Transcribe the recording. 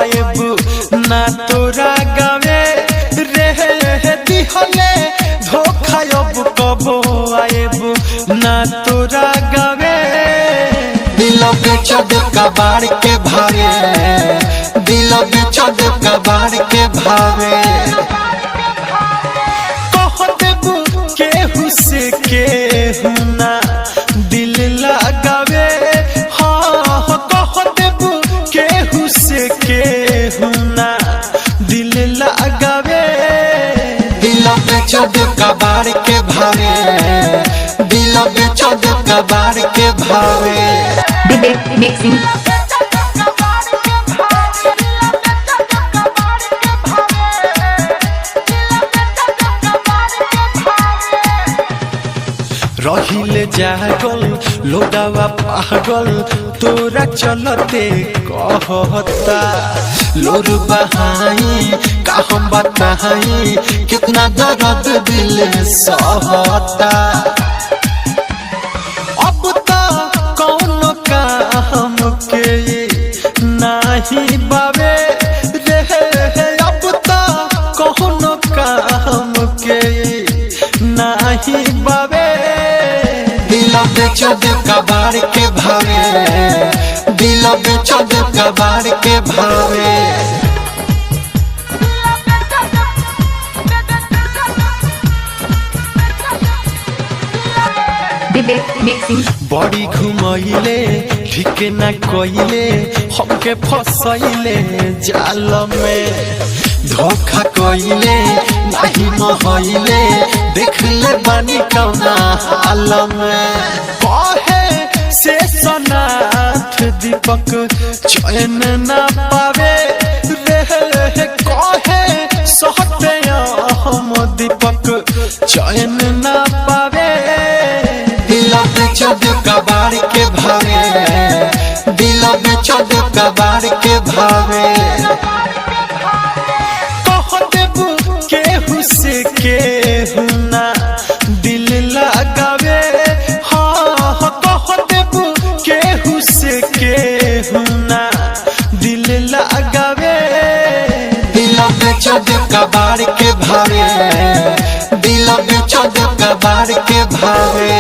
आएब ना तोरा गावे रे दिहले धोखा अब कबो आएब ना तोरा गावे। दिल बेच दे कबाड़ के भावे, दिल बेच दे कबाड़ के भावे। कह देबू केहू से केहू ना दिल लगावे। हाँ कह देबू केहू से केहू ना दिल लगावे। दिल बेच दे कबाड़ के भावे, दिल बेच दे कबाड़ के भावे। Mixing रहिले जागल लोडावा पागल तोरा चलते कहता। लोर बहाई का हम बताई कितना दर्द दिल सहता। अब तो कौन काम के नहीं बावे रे। अब तो कौन काम के नहीं बावे। दिल बेच दे कबाड़ के भावे, दिल बेच दे कबाड़ के भावे। Mixing बड़ी घुमैले ठीक न कइले हमके फसैले जाल में। धोखा कइले नहीं महइले देख ले बानी कौना हाल में। कहे से सनाथ दीपक चैन न पावे रे। कहे सहते हम दीपक चैन न पावे। दिल बेच दे कबाड़ के भावे, दिल बेच दे कबाड़ के भावे। कह देबू केहू से केहू ना दिल लगावे। हाँ कह देबू केहू से केहू ना दिल लगावे। दिल बेच दे कबाड़ के भावे, दिल बेच दे कबाड़ के भावे।